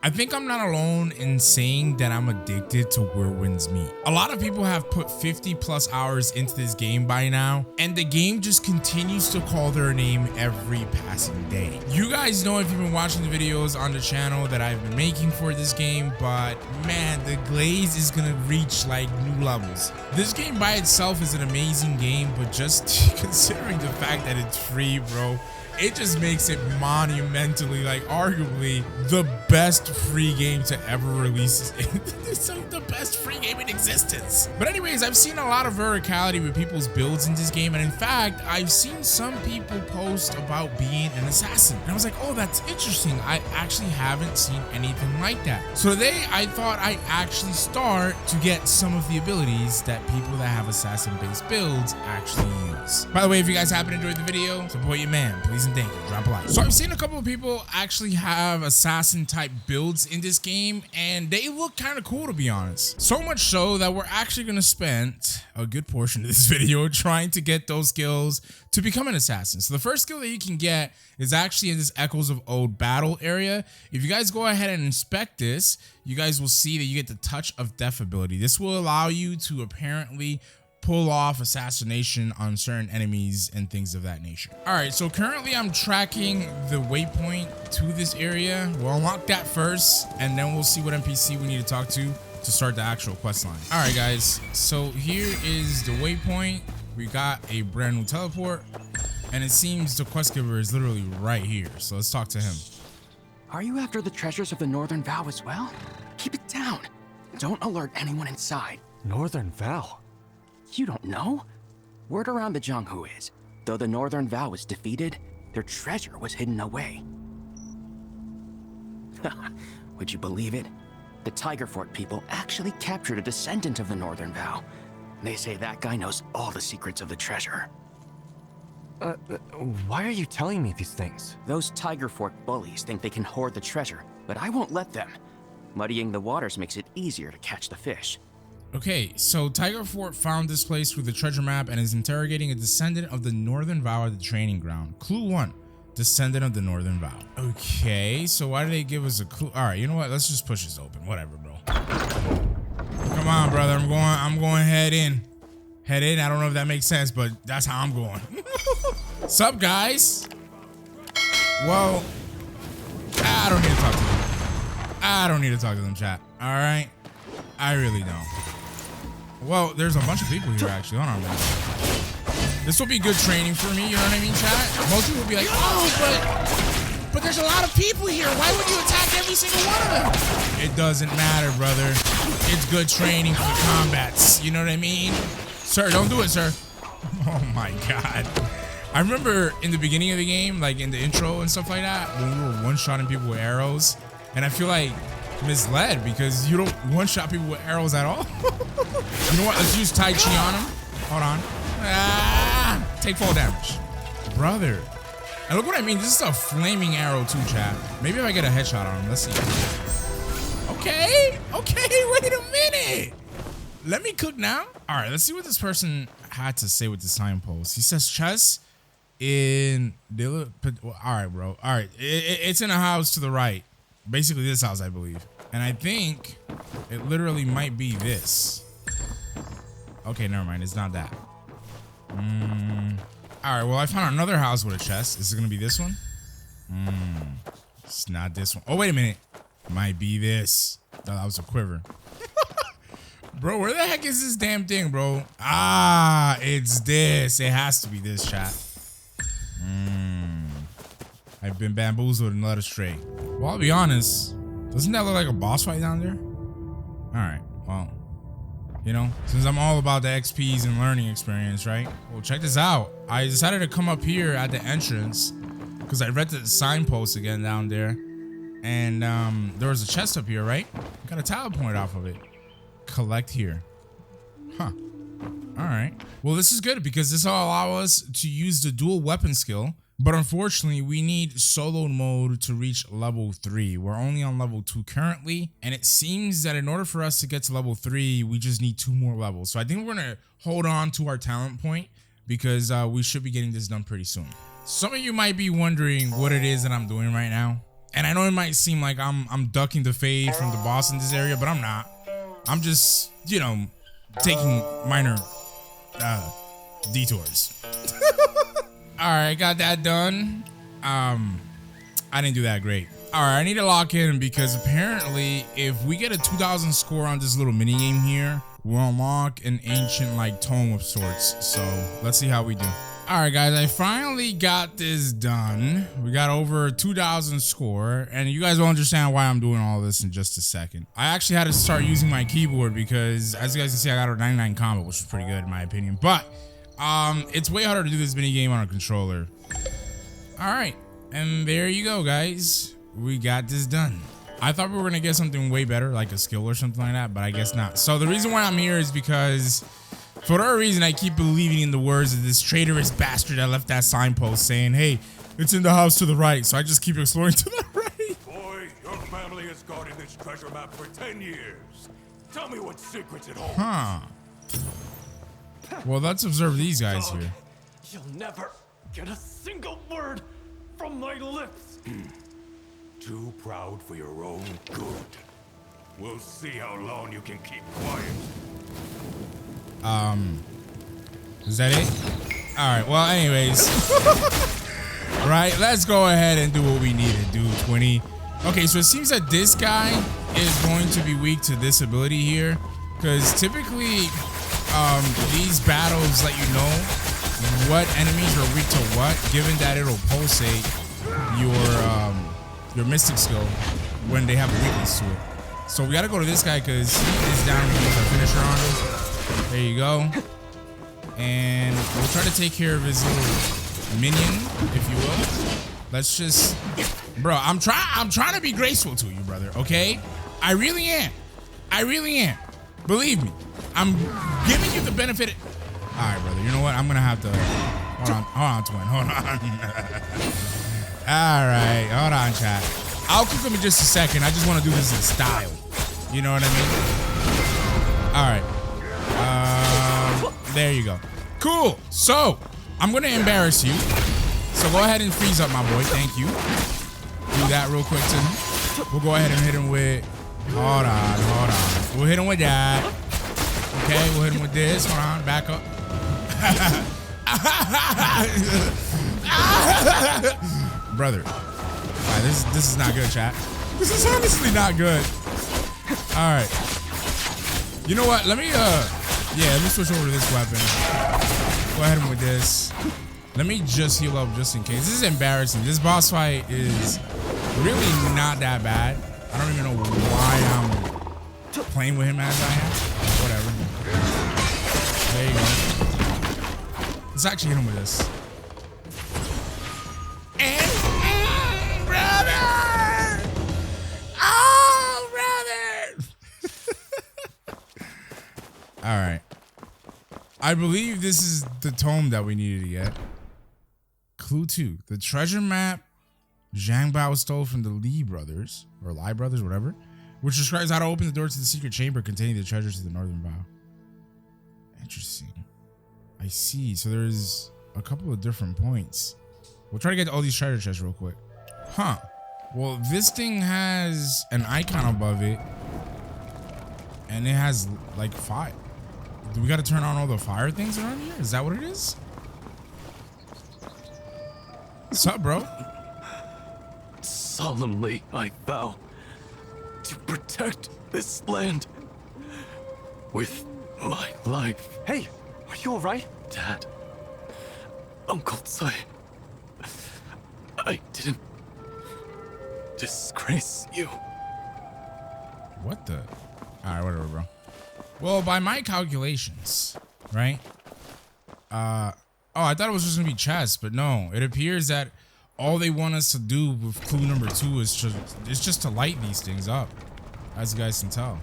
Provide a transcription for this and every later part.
I think I'm not alone in saying that I'm addicted to Whirlwind's meat. A lot of people have put 50 plus hours into this game by now, and the game just continues to call their name every passing day. You guys know if you've been watching the videos on the channel that I've been making for this game, but man, the glaze is gonna reach like new levels. This game by itself is an amazing game, but just considering the fact that it's free, bro, it just makes it monumentally, like arguably the best free game to ever release. It's the best free game in existence. But anyways, I've seen a lot of verticality with people's builds in this game. And in fact, I've seen some people post about being an assassin. And I was like, oh, that's interesting. I actually haven't seen anything like that. So today I thought I'd actually start to get some of the abilities that people that have assassin-based builds actually use. By the way, if you guys happen to enjoy the video, support your man, please. Thank you. Drop a like. So I've seen a couple of people actually have assassin type builds in this game, and they look kind of cool, to be honest. So much so that we're actually going to spend a good portion of this video trying to get those skills to become an assassin. So the first skill that you can get is actually in this Echoes of Old battle area. If you guys go ahead and inspect this, you guys will see that you get the Touch of Death ability. This will allow you to apparently pull off assassination on certain enemies and things of that nature. All right, so currently I'm tracking the waypoint to this area. We'll unlock that first, and then we'll see what NPC we need to talk to start the actual quest line. All right, guys, so here is the waypoint. We got a brand new teleport, and it seems the quest giver is literally right here. So let's talk to him. Are you after the treasures of the Northern Vow as well? Keep it down. Don't alert anyone inside. Northern Vow? You don't know? Word around the Jianghu is, though the Northern Vow was defeated, their treasure was hidden away. Would you believe it? The Tiger Fort people actually captured a descendant of the Northern Vow. They say that guy knows all the secrets of the treasure. Why are you telling me these things? Those Tiger Fort bullies think they can hoard the treasure, but I won't let them. Muddying the waters makes it easier to catch the fish. Okay, so Tiger Fort found this place through the treasure map and is interrogating a descendant of the Northern Vow at the training ground. Clue 1, descendant of the Northern Vow. Okay, so why did they give us a clue? All right, you know what? Let's just push this open. Whatever, bro. Come on, brother. I'm going head in. Head in. I don't know if that makes sense, but that's how I'm going. Sup, guys? Well, I don't need to talk to them. I don't need to talk to them, chat. All right? I really don't. Well, there's a bunch of people here, actually. Hold on, man. This will be good training for me, you know what I mean, chat? Most people will be like, oh, but there's a lot of people here. Why would you attack every single one of them? It doesn't matter, brother. It's good training for the combats. You know what I mean? Sir, don't do it, sir. Oh, my God. I remember in the beginning of the game, like in the intro and stuff like that, when we were one-shotting people with arrows, and I feel like misled because you don't one-shot people with arrows at all. You know what? Let's use Tai Chi on him. Hold on. Ah, take fall damage. Brother. And look what I mean. This is a flaming arrow too, chat. Maybe if I get a headshot on him. Let's see. Okay. Okay. Wait a minute. Let me cook now. All right. Let's see what this person had to say with the signpost. He says chess in... All right, bro. All right. It's in a house to the right. Basically this house, I believe. And I think it literally might be this. Okay, never mind. It's not that. All right, well, I found another house with a chest. Is it going to be this one? It's not this one. Oh, wait a minute. Might be this. That was a quiver. Bro, where the heck is this damn thing, bro? Ah, it's this. It has to be this, chat. I've been bamboozled and led astray. Well, I'll be honest. Doesn't that look like a boss fight down there? All right. Well, you know, since I'm all about the XPs and learning experience, right? Well, check this out. I decided to come up here at the entrance because I read the signpost again down there. And there was a chest up here, right? Got a talent point off of it. Collect here. Huh. All right. Well, this is good because this will allow us to use the dual weapon skill. But unfortunately, we need solo mode to reach level 3. We're only on level 2 currently. And it seems that in order for us to get to level 3, we just need 2 more levels. So I think we're going to hold on to our talent point because we should be getting this done pretty soon. Some of you might be wondering what it is that I'm doing right now. And I know it might seem like I'm ducking the fade from the boss in this area, but I'm not. I'm just, you know, taking minor detours. All right, got that done. I didn't do that great. All right, I need to lock in because apparently if we get a 2000 score on this little mini game here, we'll unlock an ancient like tome of sorts. So let's see how we do. All right, guys, I finally got this done. We got over 2000 score, and you guys will understand why I'm doing all this in just a second. I actually had to start using my keyboard because, as you guys can see, I got a 99 combo, which is pretty good in my opinion. But it's way harder to do this mini game on a controller. All right, and there you go, guys. We got this done. I thought we were gonna get something way better, like a skill or something like that, but I guess not. So the reason why I'm here is because for whatever reason, I keep believing in the words of this traitorous bastard that left that signpost saying, hey, it's in the house to the right. So I just keep exploring to the right. Boy, your family has guarded this treasure map for 10 years. Tell me what secrets it holds. Huh. Well, let's observe these guys here. You'll never get a single word from my lips. Too proud for your own good. We'll see how long you can keep quiet. Is that it? All right, well, anyways. Right, let's go ahead and do what we need to do, 20. Okay, so it seems that this guy is going to be weak to this ability here, because typically these battles let you know what enemies are weak to what, given that it'll pulsate your mystic skill when they have a weakness to it. So we got to go to this guy because he is down with a finisher on him. There you go. And we'll try to take care of his little minion, if you will. Let's just, bro, I'm trying to be graceful to you, brother, okay? I really am. I really am. Believe me. I'm giving you the benefit. All right, brother. You know what? I'm going to have to, hold on, twin. Hold on. All right. Hold on, chat. I'll cook him in just a second. I just want to do this in style. You know what I mean? All right. There you go. Cool. So I'm gonna embarrass you. So go ahead and freeze up, my boy. Thank you. Do that real quick to him. We'll go ahead and hit him with. Hold on. We'll hit him with that. Okay. We'll hit him with this. Hold on. Back up. Brother. All right, this is not good, chat. This is honestly not good. All right. You know what? Let me switch over to this weapon. Go ahead with this. Let me just heal up just in case. This is embarrassing. This boss fight is really not that bad. I don't even know why I'm playing with him as I am. Whatever. There you go. Let's actually hit him with this. And brother! Oh, brother! All right. I believe this is the tome that we needed to get. Clue 2. The treasure map Zhang Bao stole from the Li brothers, or Lai brothers, whatever, which describes how to open the door to the secret chamber containing the treasures to the northern vow. Interesting. I see. So there's a couple of different points. We'll try to get to all these treasure chests real quick. Huh. Well, this thing has an icon above it, and it has like fire. Do we got to turn on all the fire things around here? Is that what it is? What's up, bro? Solemnly, I vow to protect this land with my life. Hey, are you alright? Dad, Uncle Tsai, I didn't disgrace you. What the? All right, whatever, bro. Well, by my calculations, right? Oh, I thought it was just gonna be chess, but no. It appears that all they want us to do with clue number 2 is just to light these things up, as you guys can tell.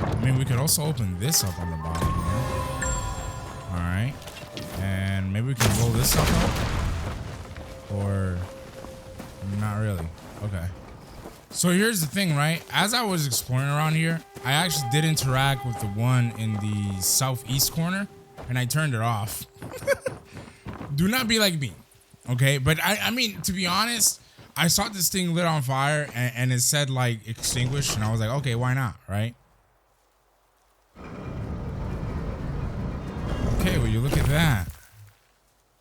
I mean, we could also open this up on the bottom here. All right, and maybe we can roll this up, or not really. Okay. So here's the thing, right? As I was exploring around here, I actually did interact with the one in the southeast corner, and I turned it off. Do not be like me. Okay, but I mean, to be honest, I saw this thing lit on fire and it said like extinguished, and I was like, okay, why not, right? Okay, well, you look at that.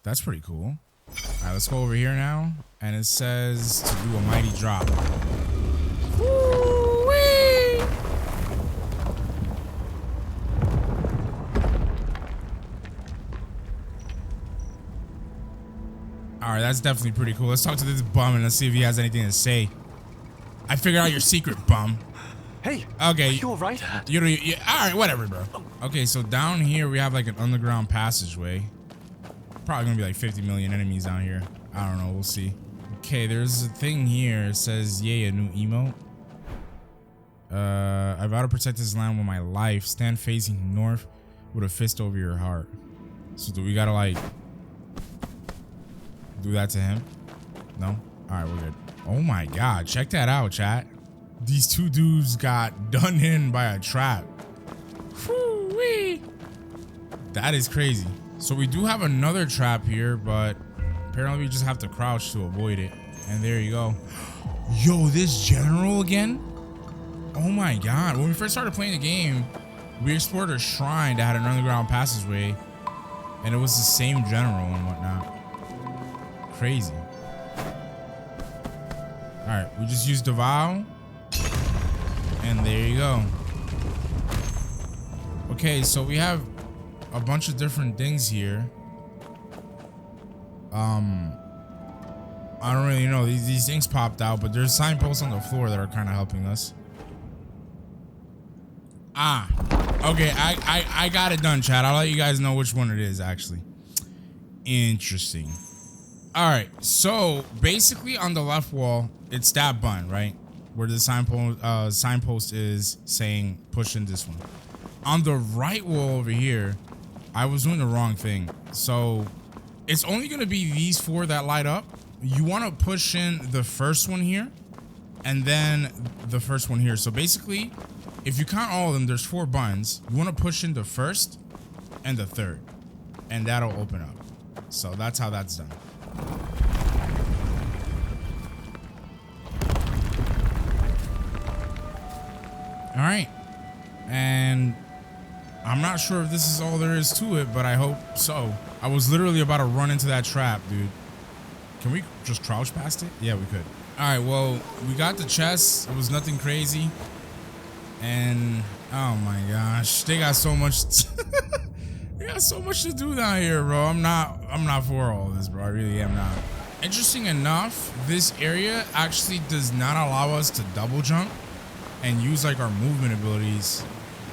That's pretty cool. All right, let's go over here now, and it says to do a mighty drop. Woo-wee! All right, that's definitely pretty cool. Let's talk to this bum and let's see if he has anything to say. I figured out your secret, bum. Hey, Okay. you all right? You all right, whatever, bro. Okay, so down here we have like an underground passageway. Probably gonna be like 50 million enemies down here. I don't know, we'll see. Okay, there's a thing here. It says, yay, a new emote. I vow to protect this land with my life. Stand facing north with a fist over your heart. So do we gotta like do that to him? No? All right, we're good. Oh my God, check that out, chat. These two dudes got done in by a trap. Whoo-wee. That is crazy. So we do have another trap here, but apparently we just have to crouch to avoid it. And there you go. Yo, this general again? Oh my God. When we first started playing the game, we explored a shrine that had an underground passageway, and it was the same general and whatnot. Crazy. All right, we just used the vow, and there you go. Okay, so we have a bunch of different things here. I don't really know. These things popped out, but there's signposts on the floor that are kind of helping us. Ah, okay. I got it done, chat. I'll let you guys know which one it is, actually. Interesting. All right, so basically on the left wall, it's that button, right? Where the signpost is saying push in this one. On the right wall over here, I was doing the wrong thing. So it's only gonna be these four that light up. You wanna push in the first one here, and then the first one here. So basically, if you count all of them, there's 4 buttons. You wanna push in the first and the third, and that'll open up. So that's how that's done. All right, and I'm not sure if this is all there is to it, but I hope so. I was literally about to run into that trap, dude. Can we just crouch past it? Yeah, we could. All right, well, we got the chest. It was nothing crazy. And oh my gosh, they got so much. They got so much to do down here, bro. I'm not for all this, bro. I really am not. Interesting enough, this area actually does not allow us to double jump and use like our movement abilities.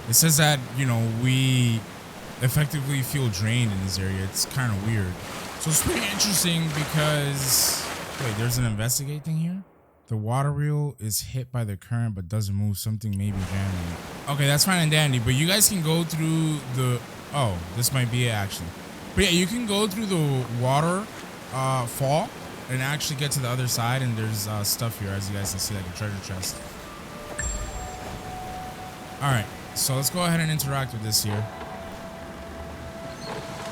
It says that, you know, we effectively feel drained in this area. It's kind of weird. So it's pretty interesting because, wait, there's an investigate thing here. The water wheel is hit by the current but doesn't move. Something may be jamming. Okay, that's fine and dandy, but you guys can go through the, oh, this might be it actually. But yeah, you can go through the water fall and actually get to the other side, and there's stuff here, as you guys can see, like a treasure chest. All right, so let's go ahead and interact with this here.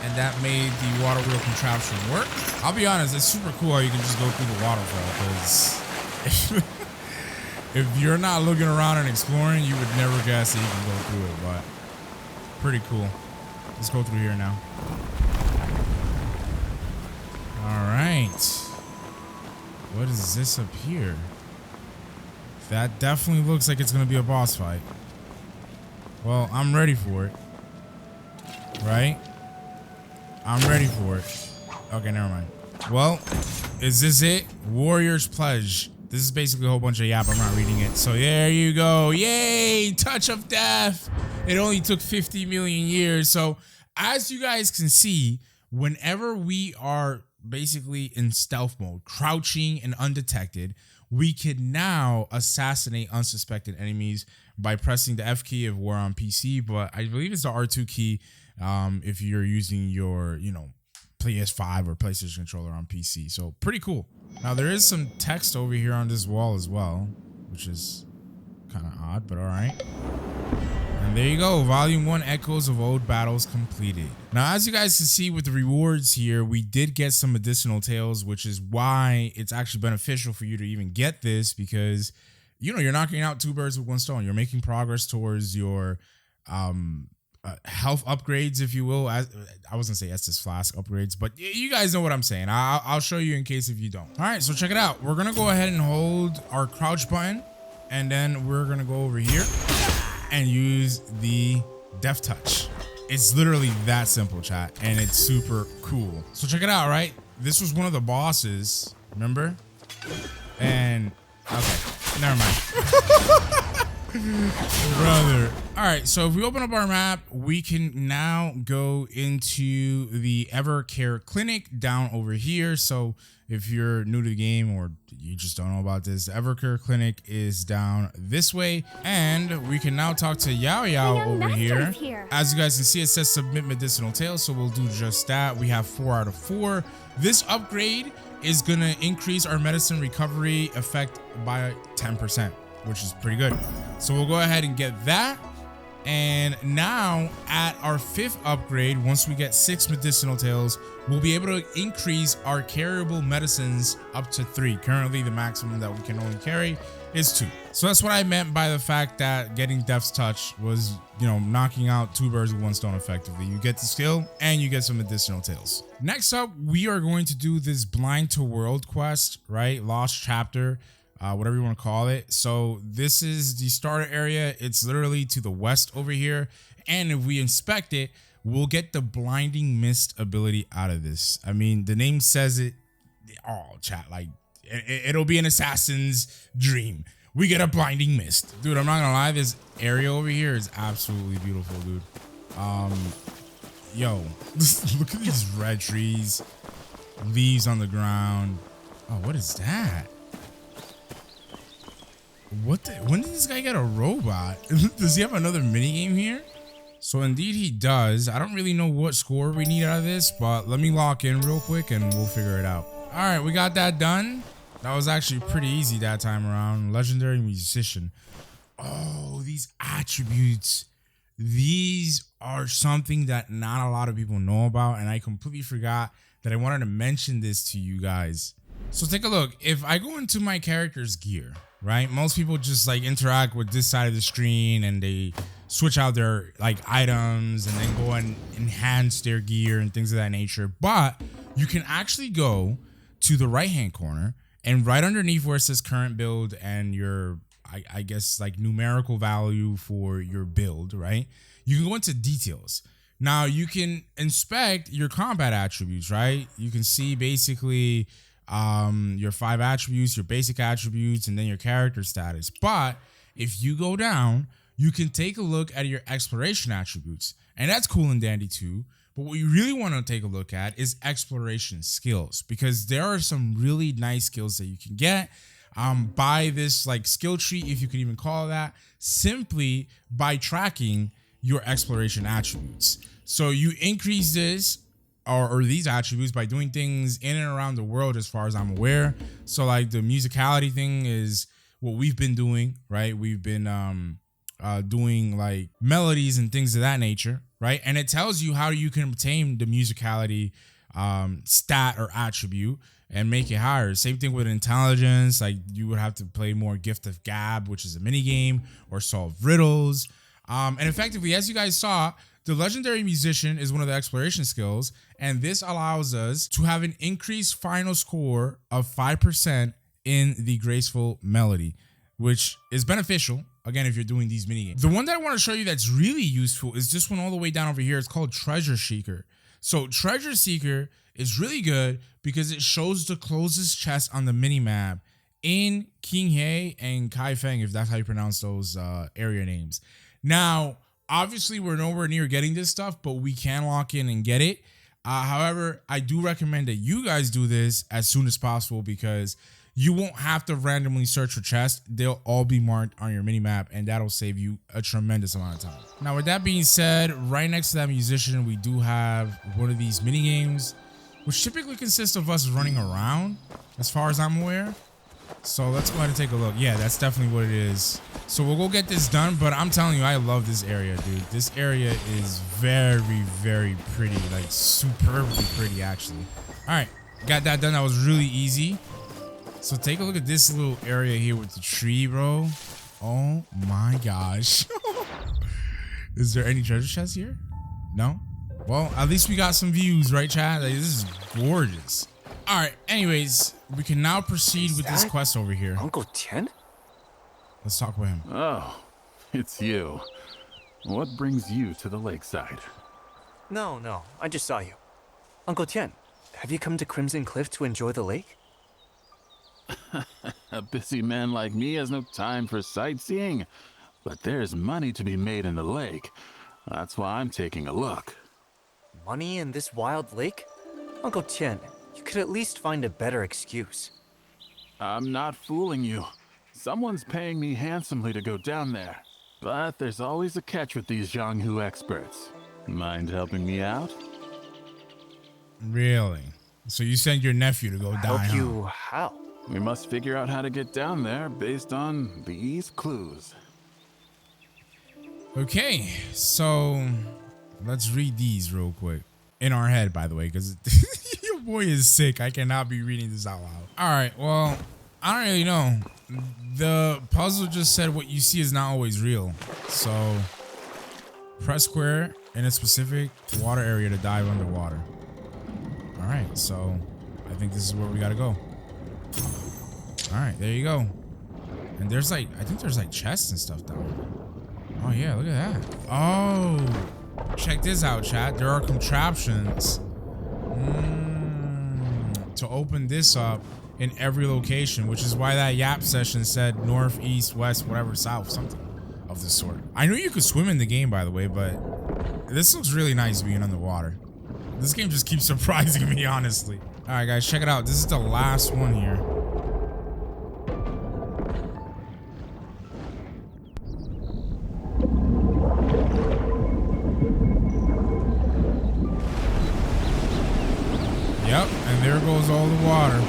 And that made the water wheel contraption work. I'll be honest, it's super cool how you can just go through the waterfall, because if you're not looking around and exploring, you would never guess that you can go through it, but pretty cool. Let's go through here now. All right. What is this up here? That definitely looks like it's going to be a boss fight. Well, I'm ready for it. Right? I'm ready for it. Okay, never mind. Well, is this it? Warrior's Pledge. This is basically a whole bunch of yap. I'm not reading it. So there you go. Yay! Touch of Death. It only took 50 million years. So as you guys can see, whenever we are basically in stealth mode, crouching and undetected, we can now assassinate unsuspected enemies by pressing the F key if we're on PC, but I believe it's the R2 key if you're using your, you know, PS5 or PlayStation controller on PC. So pretty cool. Now there is some text over here on this wall as well, which is kind of odd, but all right. And there you go, Volume 1 Echoes of Old Battles completed. Now, as you guys can see with the rewards here, we did get some medicinal tales, which is why it's actually beneficial for you to even get this, because, you know, you're knocking out 2 birds with 1 stone. You're making progress towards your health upgrades, if you will. I wasn't gonna say Estus Flask upgrades, but you guys know what I'm saying. I'll show you in case if you don't. All right, so check it out. We're gonna go ahead and hold our crouch button, and then we're gonna go over here and use the Death Touch. It's literally that simple, chat, and it's super cool. So check it out, right? This was one of the bosses, remember? And okay, never mind. Brother. All right, so if we open up our map, we can now go into the Evercare Clinic down over here. So if you're new to the game or you just don't know about this, the Evercare Clinic is down this way, and we can now talk to Yao over here. As you guys can see, it says submit medicinal tales, so we'll do just that. We have 4 out of 4. This upgrade is gonna increase our medicine recovery effect by 10%, which is pretty good. So we'll go ahead and get that. And now at our 5th upgrade, once we get 6 medicinal tales, we'll be able to increase our carryable medicines up to 3. Currently, the maximum that we can only carry is 2. So that's what I meant by the fact that getting Death's Touch was, you know, knocking out 2 birds with 1 stone effectively. You get the skill and you get some medicinal tales. Next up, we are going to do this Blind to World quest, right? Lost chapter. Whatever you want to call it. So this is the starter area. It's literally to the west over here. And if we inspect it, we'll get the blinding mist ability out of this. I mean, the name says it. Oh, chat, like it'll be an assassin's dream. We get a blinding mist. Dude, I'm not gonna lie, this area over here is absolutely beautiful, dude. Yo, look at these red trees, leaves on the ground. Oh, what is that? When did this guy get a robot? Does he have another minigame here? So indeed he does. I don't really know what score we need out of this, but let me lock in real quick and we'll figure it out. All right, we got that done. That was actually pretty easy that time around. Legendary musician. Oh, these attributes. These are something that not a lot of people know about, and I completely forgot that I wanted to mention this to you guys. So take a look. If I go into my character's gear, right? Most people just like interact with this side of the screen and they switch out their like items and then go and enhance their gear and things of that nature. But you can actually go to the right hand corner and right underneath where it says current build and your, I guess like numerical value for your build, right? You can go into details. Now you can inspect your combat attributes, right? You can see basically your 5 attributes, your basic attributes, and then your character status. But if you go down, you can take a look at your exploration attributes, and that's cool and dandy too. But what you really want to take a look at is exploration skills, because there are some really nice skills that you can get by this like skill tree, if you could even call it that, simply by tracking your exploration attributes. So you increase this or these attributes by doing things in and around the world, as far as I'm aware. So like the musicality thing is what we've been doing, right? We've been doing like melodies and things of that nature, right? And it tells you how you can obtain the musicality stat or attribute and make it higher. Same thing with intelligence. Like you would have to play more Gift of Gab, which is a mini game, or solve riddles. And effectively, as you guys saw, the legendary musician is one of the exploration skills, and this allows us to have an increased final score of 5% in the graceful melody, which is beneficial, again, if you're doing these minigames. The one that I want to show you that's really useful is this one all the way down over here. It's called Treasure Seeker. So Treasure Seeker is really good because it shows the closest chest on the minimap in Qinghe and Kaifeng, if that's how you pronounce those area names. Now, obviously, we're nowhere near getting this stuff, but we can lock in and get it. However, I do recommend that you guys do this as soon as possible, because you won't have to randomly search for chests. They'll all be marked on your minimap, and that'll save you a tremendous amount of time. Now, with that being said, right next to that musician, we do have one of these mini games, which typically consists of us running around, as far as I'm aware. So let's go ahead and take a look. Yeah, that's definitely what it is. So we'll go get this done, but I'm telling you, I love this area, dude. This area is very, very pretty, like superbly pretty, actually. All right, got that done. That was really easy. So take a look at this little area here with the tree, bro. Oh my gosh. Is there any treasure chests here? No? Well, at least we got some views, right, Chad? Like, this is gorgeous. All right, anyways, we can now proceed with this quest over here. Uncle Tian? Let's talk with him. Oh, it's you. What brings you to the lakeside? No, I just saw you. Uncle Tian, have you come to Crimson Cliff to enjoy the lake? A busy man like me has no time for sightseeing, but there's money to be made in the lake. That's why I'm taking a look. Money in this wild lake? Uncle Tian, you could at least find a better excuse. I'm not fooling you. Someone's paying me handsomely to go down there. But there's always a catch with these Yanghu experts. Mind helping me out? Really? So you sent your nephew to go die, Help you how? We must figure out how to get down there based on these clues. Okay, so let's read these real quick. In our head, by the way, because your boy is sick. I cannot be reading this out loud. All right, well, I don't really know. The puzzle just said what you see is not always real. So press square in a specific water area to dive underwater. All right, so I think this is where we gotta go. All right, there you go. And there's like, I think there's like chests and stuff down there. Oh yeah, look at that. Oh, check this out, chat. There are contraptions to open this up in every location, which is why that Yap session said north, east, west, whatever, south, something of this sort. I knew you could swim in the game, by the way, but this looks really nice being underwater. This game just keeps surprising me, honestly. All right, guys, check it out. This is the last one here. Yep, and there goes all the water.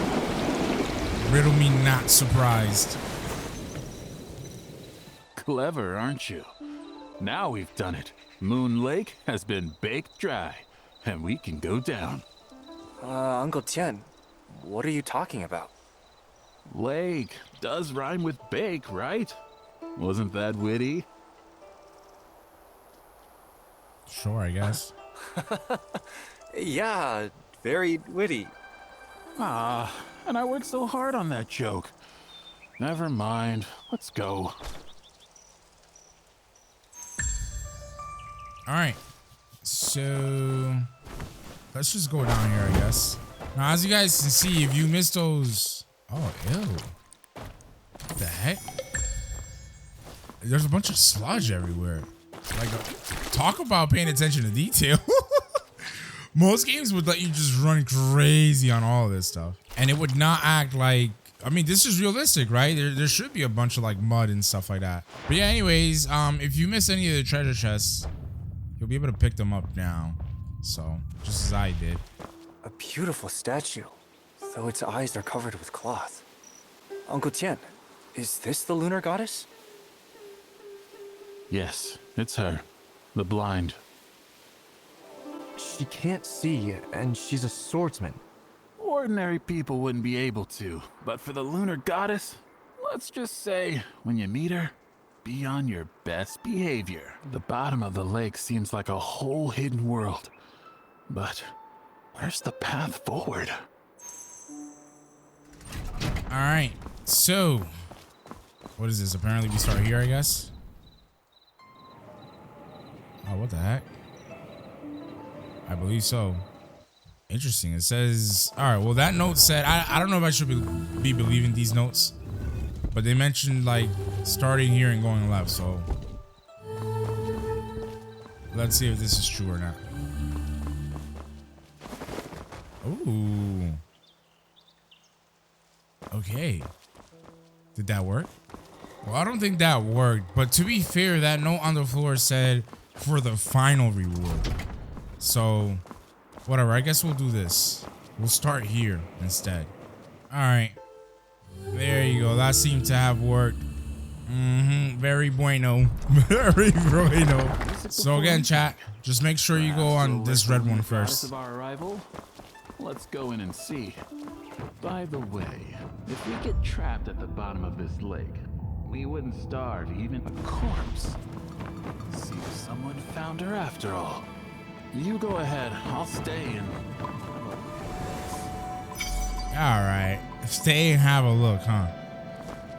Riddle me not surprised. Clever, aren't you? Now we've done it. Moon Lake has been baked dry, and we can go down. Uncle Tian, what are you talking about? Lake does rhyme with bake, right? Wasn't that witty? Sure, I guess. Yeah, very witty. Ah, and I worked so hard on that joke. Never mind. Let's go. All right, so let's just go down here, I guess. Now, as you guys can see, if you missed those, oh, ew, what the heck? There's a bunch of sludge everywhere. Like, talk about paying attention to detail. Most games would let you just run crazy on all of this stuff, and it would not act like, I mean, this is realistic, right? There should be a bunch of like mud and stuff like that. But yeah, anyways, if you miss any of the treasure chests, you'll be able to pick them up now. So, just as I did. A beautiful statue, though its eyes are covered with cloth. Uncle Tian, is this the lunar goddess? Yes, it's her. The blind. She can't see, and she's a swordsman. Ordinary people wouldn't be able to, but for the lunar goddess, let's just say, when you meet her, be on your best behavior. The bottom of the lake seems like a whole hidden world. But where's the path forward? All right, so what is this? Apparently we start here, I guess. Oh, what the heck? I believe so. Interesting. It says, all right, well, that note said, I don't know if I should be believing these notes, but they mentioned like starting here and going left. So let's see if this is true or not. Ooh. Okay. Did that work? Well, I don't think that worked, but to be fair, that note on the floor said for the final reward. So whatever, I guess we'll do this. We'll start here instead. All right. There you go. That seemed to have worked. Very bueno. Very bueno. So again, chat, just make sure you go on this red one first. Of our arrival, let's go in and see. By the way, if we get trapped at the bottom of this lake, we wouldn't starve even a corpse. See if someone found her after all. You go ahead, I'll stay and Alright. Stay and have a look, huh?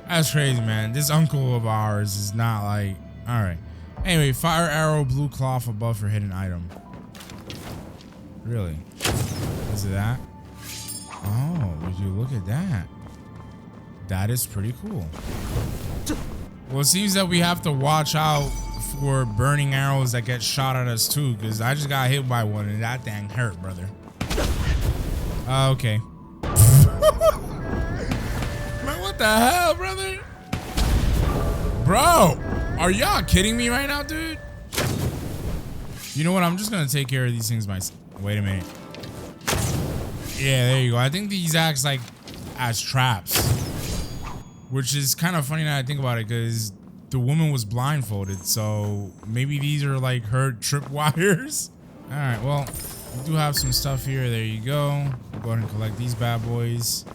That's crazy, man. This uncle of ours is not like... Alright. Anyway, fire arrow, blue cloth above for hidden item. Really? Is it that? Oh, would you look at that? That is pretty cool. Well, it seems that we have to watch out for burning arrows that get shot at us too, because I just got hit by one and that thing hurt, brother. Okay. Man, what the hell, brother? Bro, are y'all kidding me right now, dude? You know what? I'm just gonna take care of these things myself. Wait a minute. Yeah, there you go. I think these acts like as traps, which is kind of funny now I think about it, because the woman was blindfolded, so maybe these are like her trip wires. All right, well, we do have some stuff here. There you go. We'll go ahead and collect these bad boys.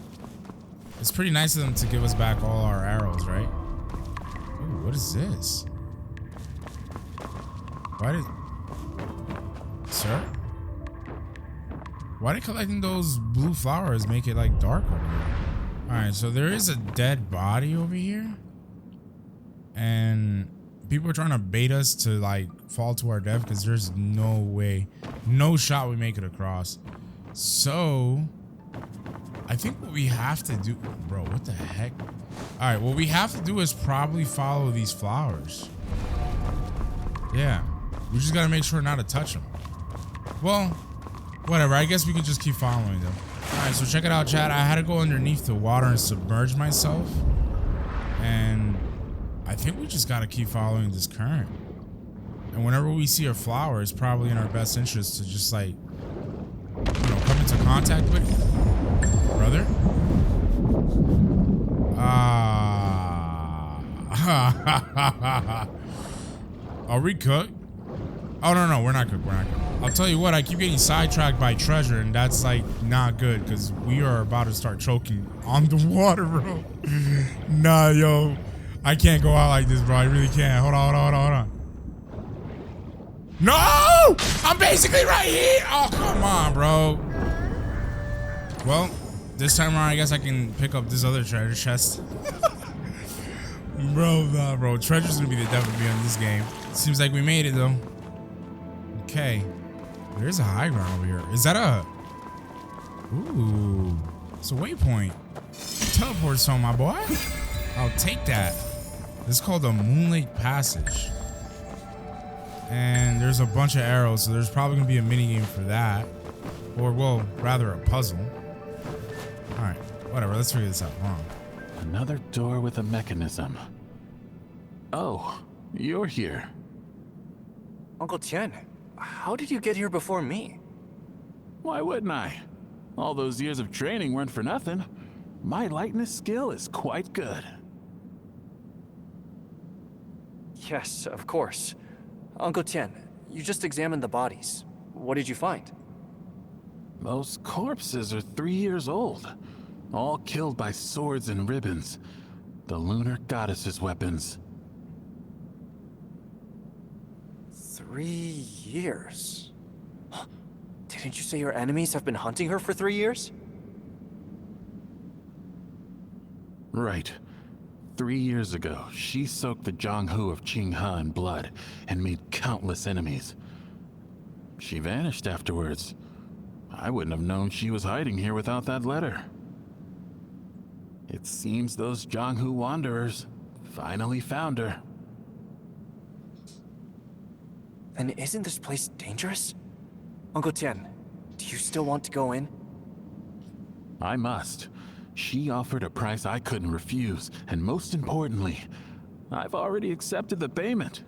It's pretty nice of them to give us back all our arrows, right? Ooh, what is this? Why did... Sir? Why did collecting those blue flowers make it like dark over here? Alright, so there is a dead body over here. And people are trying to bait us to like fall to our death because there's no way, no shot we make it across. So I think what we have to do, bro, what the heck? All right, what we have to do is probably follow these flowers. Yeah, we just gotta make sure not to touch them. Well, whatever, I guess we can just keep following them. All right, so check it out, chat. I had to go underneath the water and submerge myself. And I think we just gotta keep following this current. And whenever we see a flower, it's probably in our best interest to just like, you know, come into contact with it. Brother? Are we cooked? Oh, no, we're not cooked. We're not cooked. I'll tell you what, I keep getting sidetracked by treasure, and that's like not good because we are about to start choking on the water, bro. Nah, yo. I can't go out like this, bro. I really can't. Hold on. No! I'm basically right here. Oh, come on, bro. Well, this time around, I guess I can pick up this other treasure chest. Bro, nah, bro. Treasure's gonna be the death of me in this game. Seems like we made it, though. Okay. There's a high ground over here. Is that a... Ooh. It's a waypoint. Teleport zone, my boy. I'll take that. This is called the Moonlake Passage. And there's a bunch of arrows, so there's probably gonna be a mini game for that. Or, well, rather a puzzle. Alright, whatever, let's figure this out. Hold on. Another door with a mechanism. Oh, you're here. Uncle Tian, how did you get here before me? Why wouldn't I? All those years of training weren't for nothing. My lightness skill is quite good. Yes, of course. Uncle Tian, you just examined the bodies. What did you find? Those corpses are 3 years old. All killed by swords and ribbons. The lunar goddess's weapons. 3 years? Didn't you say your enemies have been hunting her for 3 years? Right. 3 years ago, she soaked the Zhonghu of Qinghe in blood and made countless enemies. She vanished afterwards. I wouldn't have known she was hiding here without that letter. It seems those Zhonghu wanderers finally found her. Then isn't this place dangerous? Uncle Tian, do you still want to go in? I must. She offered a price I couldn't refuse, and most importantly, I've already accepted the payment.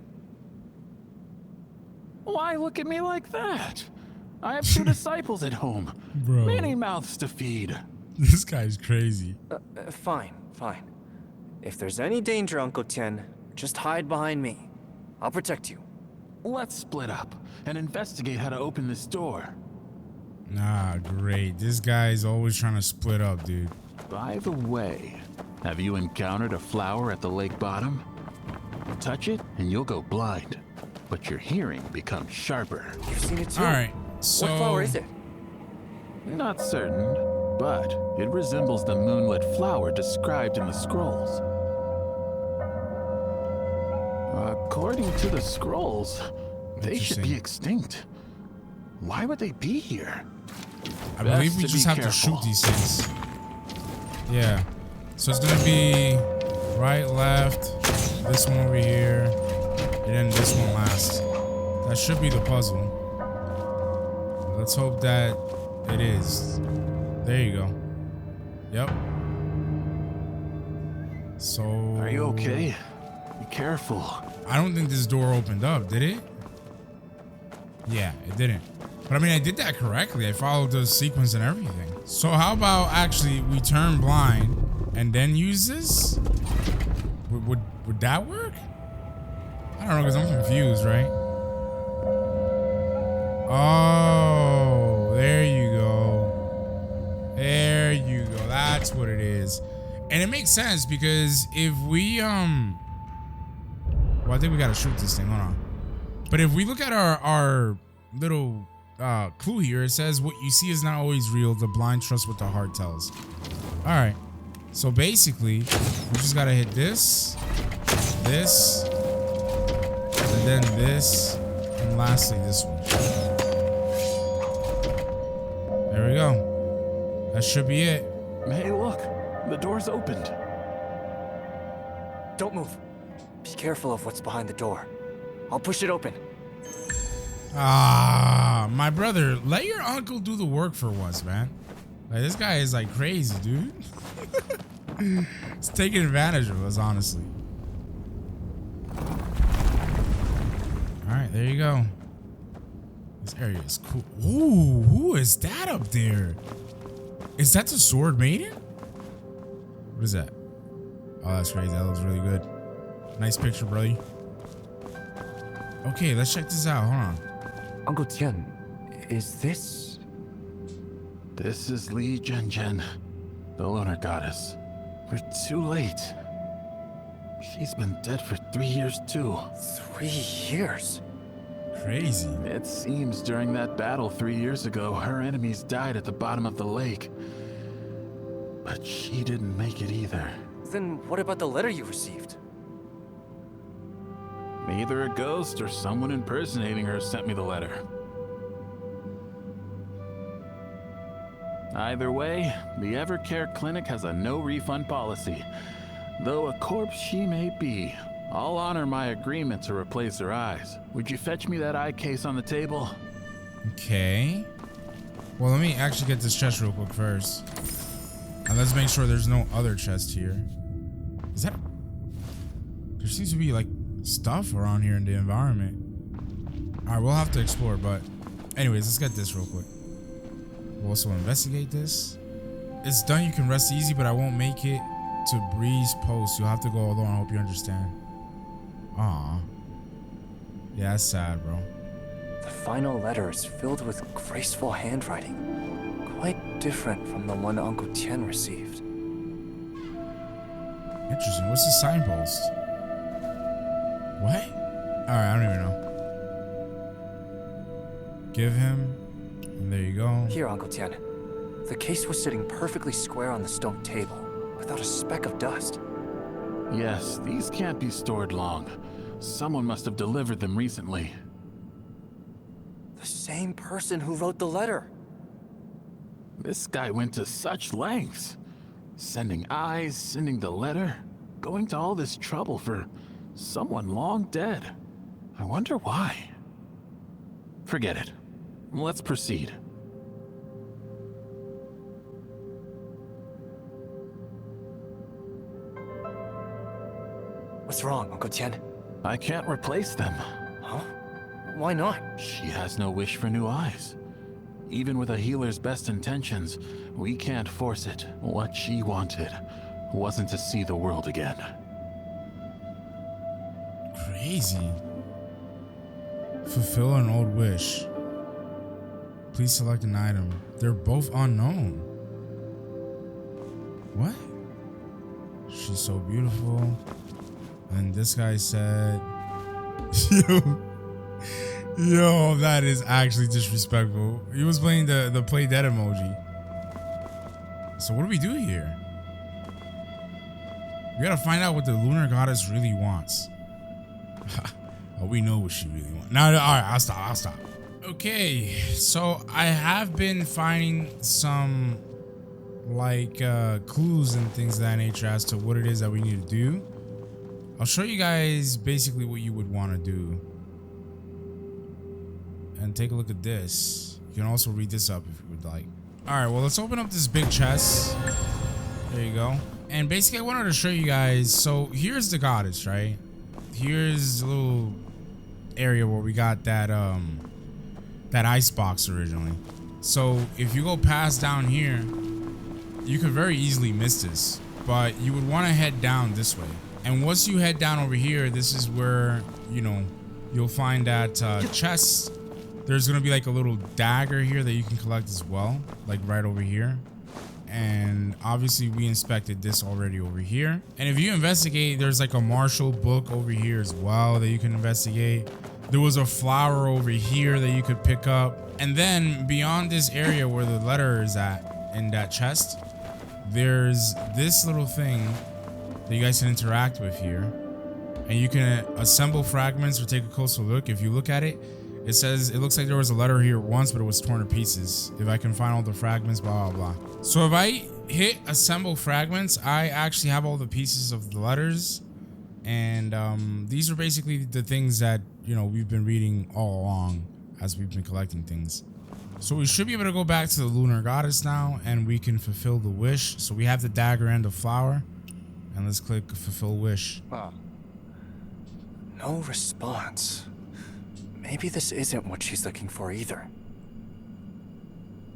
Why look at me like that? I have 2 disciples at home. Bro. Many mouths to feed. This guy's crazy. Fine. Fine. If there's any danger, Uncle Tian, just hide behind me. I'll protect you. Let's split up and investigate how to open this door. Nah, great. This guy's always trying to split up, dude. By the way, have you encountered a flower at the lake bottom? Touch it and you'll go blind, but your hearing becomes sharper. You've seen it too. All right, so What flower is it? Not certain, but it resembles the moonlit flower described in the scrolls. According to the scrolls, they should be extinct. Why would they be here? I believe we just have to shoot these things. Yeah. So it's gonna be right, left, this one over here, and then this one last. That should be the puzzle. Let's hope that it is. There you go. Yep. So... Are you okay? Be careful. I don't think this door opened up, did it? Yeah, it didn't. But I mean, I did that correctly. I followed the sequence and everything. So how about actually we turn blind and then use this? Would that work? I don't know, because I'm confused, right? Oh, there you go. There you go. That's what it is. And it makes sense because if we, well, I think we got to shoot this thing. Hold on. But if we look at our little clue here, it says what you see is not always real. The blind trust what the heart tells. All right. So basically, we just got to hit this, this, and then this, and lastly this one. There we go. That should be it. Hey, look. The door's opened. Don't move. Be careful of what's behind the door. I'll push it open. Ah, my brother, let your uncle do the work for once, man. Like, this guy is like crazy, dude. He's taking advantage of us, honestly. All right, there you go. This area is cool. Ooh, who is that up there? Is that the Sword Maiden? What is that? Oh, that's crazy. That looks really good. Nice picture, brother. Okay, let's check this out. Hold on. Uncle Tian, is this... This is Li Zhenjian, the lunar goddess. We're too late. She's been dead for 3 years too. 3 years? Crazy. It seems during that battle 3 years ago, her enemies died at the bottom of the lake. But she didn't make it either. Then what about the letter you received? Either a ghost or someone impersonating her sent me the letter. Either way, the Evercare Clinic has a no refund policy. Though a corpse she may be, I'll honor my agreement to replace her eyes. Would you fetch me that eye case on the table? Okay. Well, let me actually get this chest real quick first. And let's make sure there's no other chest here. Is that... There seems to be like stuff around here in the environment. All right, we'll have to explore, but anyways, let's get this real quick. We'll also investigate this. It's done. You can rest easy, but I won't make it to Breeze Post. You'll have to go alone. I hope you understand. Aw. Yeah, that's sad, bro. The final letter is filled with graceful handwriting. Quite different from the one Uncle Tian received. Interesting. What's the signpost? What? Alright, I don't even know. Give him. And there you go. Here, Uncle Tian. The case was sitting perfectly square on the stone table, without a speck of dust. Yes, these can't be stored long. Someone must have delivered them recently. The same person who wrote the letter. This guy went to such lengths. Sending eyes, sending the letter, going to all this trouble for someone long dead. I wonder why. Forget it. Let's proceed. What's wrong, Uncle Tian? I can't replace them. Huh? Why not? She has no wish for new eyes. Even with a healer's best intentions, we can't force it. What she wanted wasn't to see the world again. Crazy. Fulfill an old wish. Please select an item. They're both unknown. What? She's so beautiful. And this guy said, yo, that is actually disrespectful. He was playing the play dead emoji. So what do we do here? We gotta find out what the lunar goddess really wants. Oh, we know what she really wants. No, all right, I'll stop. Okay, so I have been finding some like clues and things of that nature as to what it is that we need to do. I'll show you guys basically what you would want to do. And take a look at this. You can also read this up if you would like. All right, well, let's open up this big chest. There you go. And basically I wanted to show you guys, so here's the goddess, right? Here's a little area where we got that that ice box originally. So if you go past down here, you could very easily miss this, but you would want to head down this way. And once you head down over here, this is where, you know, you'll find that chest. There's gonna be like a little dagger here that you can collect as well, like right over here. And obviously we inspected this already over here. And if you investigate, there's like a Marshall book over here as well that you can investigate. There was a flower over here that you could pick up. And then beyond this area where the letter is at in that chest, there's this little thing that you guys can interact with here. And you can assemble fragments or take a closer look. If you look at it, it says, it looks like there was a letter here once, but it was torn to pieces. If I can find all the fragments, blah, blah, blah. So if I hit assemble fragments, I actually have all the pieces of the letters. And these are basically the things that, you know, we've been reading all along as we've been collecting things. So we should be able to go back to the lunar goddess now, and we can fulfill the wish. So we have the dagger and the flower. And let's click fulfill wish. No response. Maybe this isn't what she's looking for either.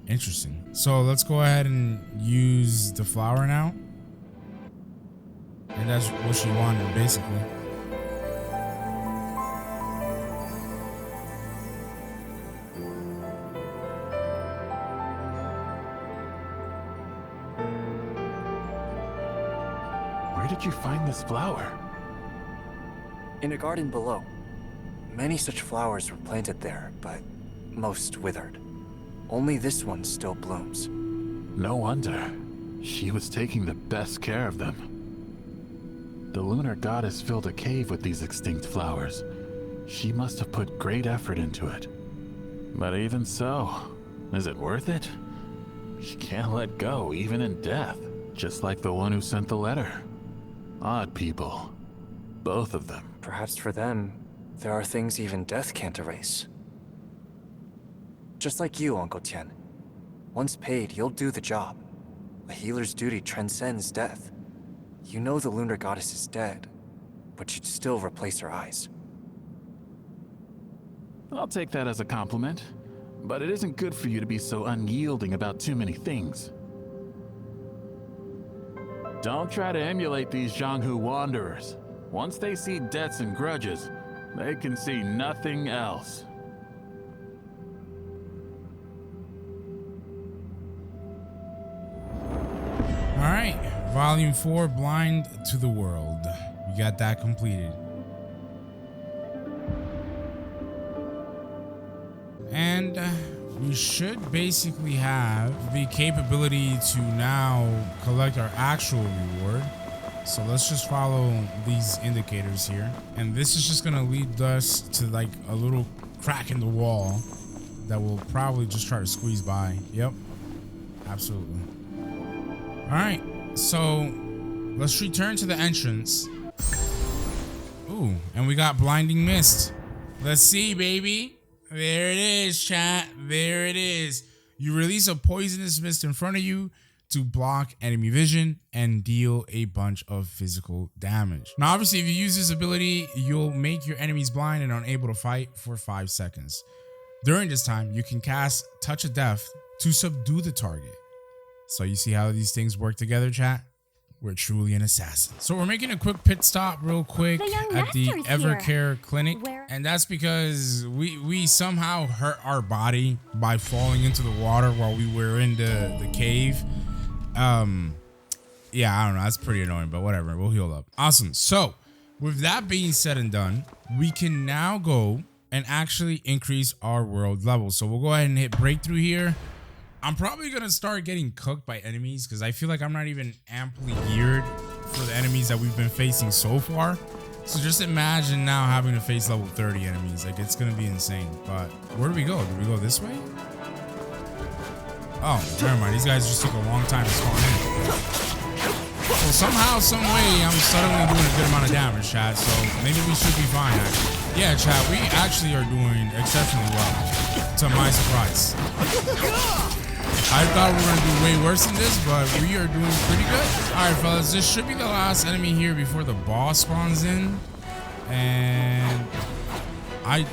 Interesting. So let's go ahead and use the flower now. And that's what she wanted, basically. Where did you find this flower? In a garden below. Many such flowers were planted there, but most withered. Only this one still blooms. No wonder. She was taking the best care of them. The lunar goddess filled a cave with these extinct flowers. She must have put great effort into it. But even so, is it worth it? She can't let go, even in death. Just like the one who sent the letter. Odd people. Both of them. Perhaps for them, there are things even death can't erase. Just like you, Uncle Tian. Once paid, you'll do the job. A healer's duty transcends death. You know the lunar goddess is dead, but you'd still replace her eyes. I'll take that as a compliment. But it isn't good for you to be so unyielding about too many things. Don't try to emulate these Jianghu wanderers. Once they see debts and grudges, they can see nothing else. All right, volume 4, Blind to the World. We got that completed. And we should basically have the capability to now collect our actual reward. So let's just follow these indicators here. And this is just gonna lead us to like a little crack in the wall that we'll probably just try to squeeze by. Yep, absolutely. All right, so let's return to the entrance. Ooh, and we got blinding mist. Let's see, baby. There it is, chat. There it is. You release a poisonous mist in front of you to block enemy vision and deal a bunch of physical damage. Now, obviously, if you use this ability, you'll make your enemies blind and unable to fight for 5 seconds. During this time, you can cast Touch of Death to subdue the target. So you see how these things work together, chat? we're truly an assassin. So we're making a quick pit stop real quick at the Evercare clinic. And that's because we somehow hurt our body by falling into the water while we were in the cave. Yeah, I don't know. That's pretty annoying, but whatever. We'll heal up. Awesome. So with that being said and done, we can now go and actually increase our world level. So we'll go ahead and hit breakthrough here. I'm probably going to start getting cooked by enemies because I feel like I'm not even amply geared for the enemies that we've been facing so far. So just imagine now having to face level 30 enemies. Like, it's going to be insane. But where do we go? Do we go this way? Oh, never mind. These guys just took a long time to spawn in. Well, somehow, some way, I'm suddenly doing a good amount of damage, chat. So maybe we should be fine, actually. Yeah, chat, we actually are doing exceptionally well, to my surprise. I thought we were going to do way worse than this, but we are doing pretty good. All right, fellas, this should be the last enemy here before the boss spawns in. And I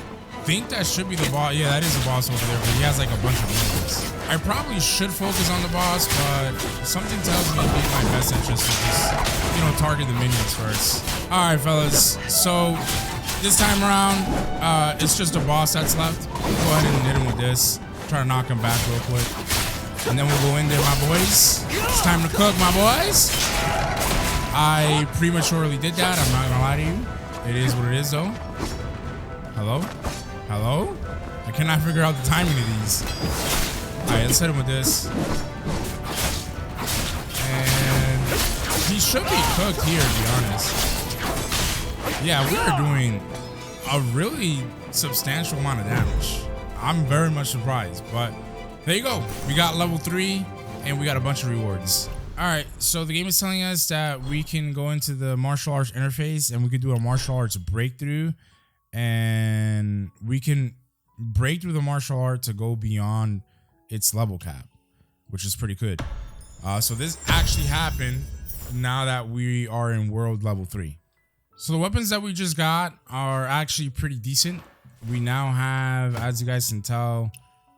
think that should be the boss. Yeah, that is the boss over there, but he has like a bunch of minions. I probably should focus on the boss, but something tells me it'd be in my best interest to just, you know, target the minions first. All right, fellas. So this time around, it's just a boss that's left. Go ahead and hit him with this. Try to knock him back real quick. And then we'll go in there, my boys. It's time to cook, my boys. I prematurely did that. I'm not gonna lie to you. It is what it is, though. Hello? Hello? I cannot figure out the timing of these. All right, let's hit him with this. And he should be cooked here, to be honest. Yeah, we are doing a really substantial amount of damage. I'm very much surprised, but there you go. We got level 3 and we got a bunch of rewards. All right, so the game is telling us that we can go into the martial arts interface and we could do a martial arts breakthrough, and we can break through the martial art to go beyond its level cap, which is pretty good. So this actually happened now that we are in world level 3. So the weapons that we just got are actually pretty decent. We now have, as you guys can tell,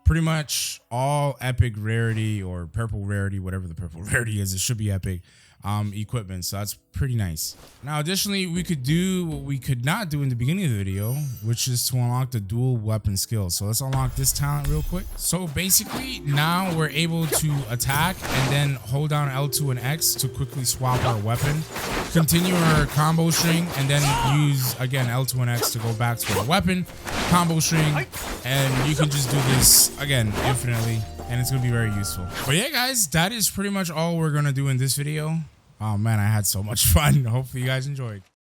pretty much all epic rarity or purple rarity, whatever the purple rarity is. It should be epic equipment, so that's pretty nice. Now additionally, we could do what we could not do in the beginning of the video, which is to unlock the dual weapon skill. So let's unlock this talent real quick. So basically now we're able to attack and then hold down L2 and X to quickly swap our weapon, continue our combo string, and then use again L2 and X to go back to our weapon, combo string, and you can just do this again infinitely, and it's gonna be very useful. But yeah, guys, that is pretty much all we're gonna do in this video. Oh man, I had so much fun. Hopefully you guys enjoyed.